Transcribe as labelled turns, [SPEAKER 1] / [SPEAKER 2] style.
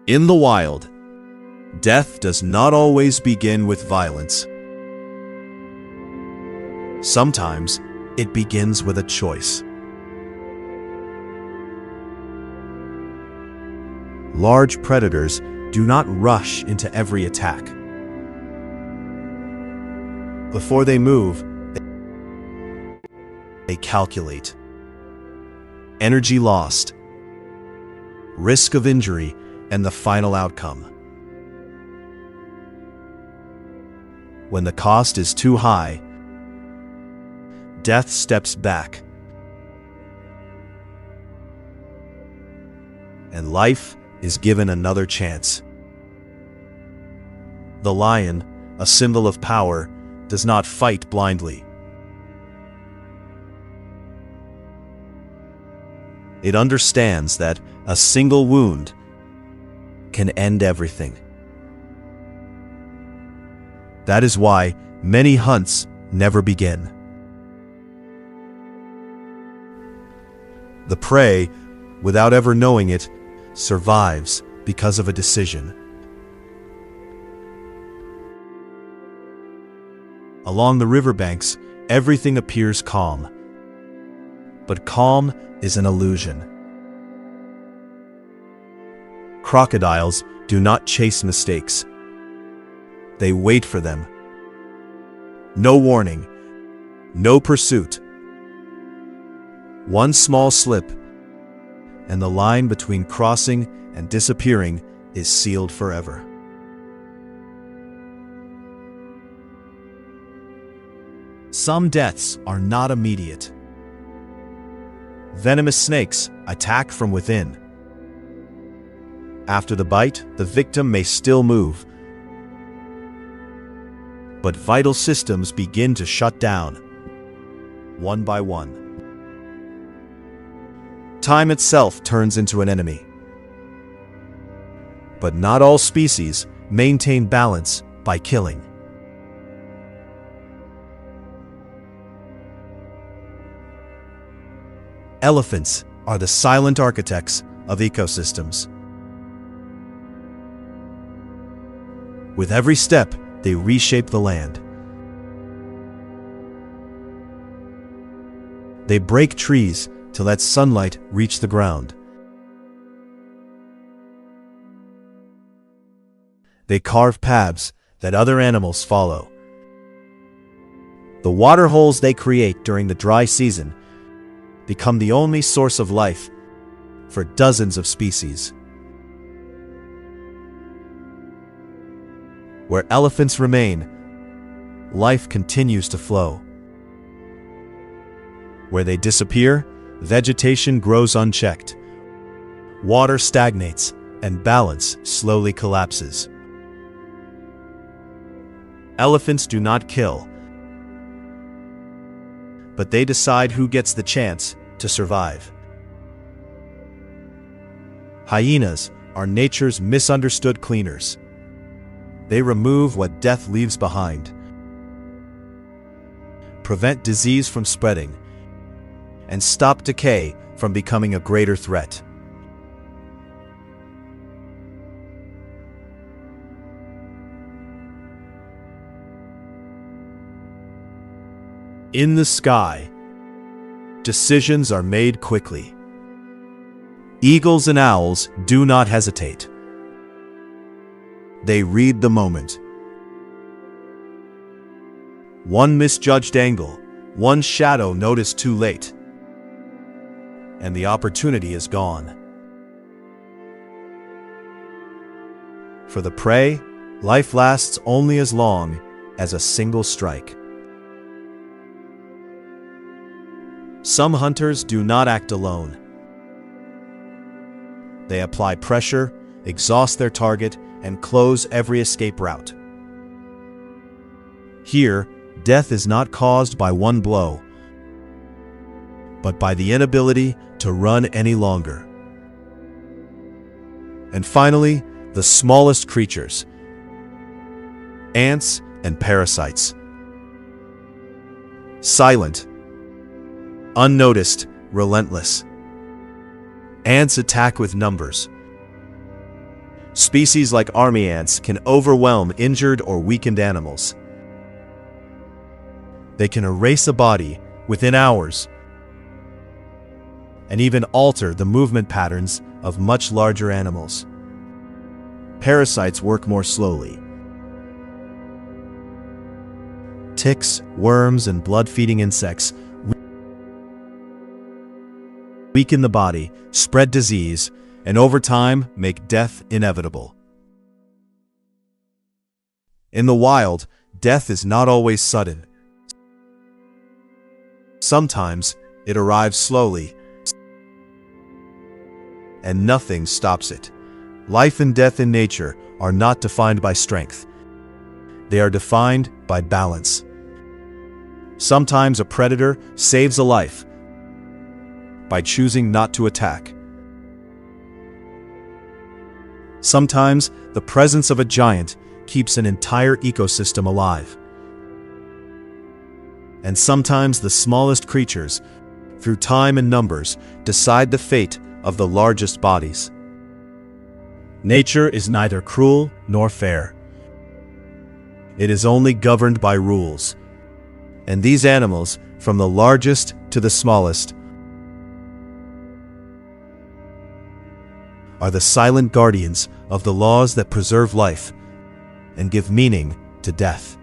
[SPEAKER 1] In the wild, death does not always begin with violence. Sometimes it begins with a choice. Large predators do not rush into every attack. Before they move, they calculate. Energy lost, risk of injury, and the final outcome. When the cost is too high, death steps back, and life is given another chance. The lion, a symbol of power, does not fight blindly. It understands that a single wound can end everything. That is why many hunts never begin. The prey, without ever knowing it, survives because of a decision. Along the riverbanks, everything appears calm. But calm is an illusion. Crocodiles do not chase mistakes. They wait for them. No warning, no pursuit. One small slip, and the line between crossing and disappearing is sealed forever. Some deaths are not immediate. Venomous snakes attack from within. After the bite, the victim may still move, but vital systems begin to shut down, one by one. Time itself turns into an enemy. But not all species maintain balance by killing. Elephants are the silent architects of ecosystems. With every step, they reshape the land. They break trees to let sunlight reach the ground. They carve paths that other animals follow. The water holes they create during the dry season become the only source of life for dozens of species. Where elephants remain, life continues to flow. Where they disappear, vegetation grows unchecked. Water stagnates, and balance slowly collapses. Elephants do not kill, but they decide who gets the chance to survive. Hyenas are nature's misunderstood cleaners. They remove what death leaves behind, prevent disease from spreading, and stop decay from becoming a greater threat. In the sky, decisions are made quickly. Eagles and owls do not hesitate. They read the moment. One misjudged angle, one shadow noticed too late, and the opportunity is gone. For the prey, life lasts only as long as a single strike. Some hunters do not act alone. They apply pressure, exhaust their target, and close every escape route. Here, death is not caused by one blow, but by the inability to run any longer. And finally, the smallest creatures, ants and parasites. Silent, unnoticed, relentless. Ants attack with numbers. Species like army ants can overwhelm injured or weakened animals. They can erase a body within hours and even alter the movement patterns of much larger animals. Parasites work more slowly. Ticks, worms, and blood-feeding insects weaken the body, spread disease, and over time make death inevitable. In the wild, death is not always sudden. Sometimes it arrives slowly, and nothing stops it. Life and death in nature are not defined by strength. They are defined by balance. Sometimes a predator saves a life by choosing not to attack. Sometimes the presence of a giant keeps an entire ecosystem alive. And sometimes the smallest creatures, through time and numbers, decide the fate of the largest bodies. Nature is neither cruel nor fair. It is only governed by rules. And these animals, from the largest to the smallest, are the silent guardians of the laws that preserve life and give meaning to death.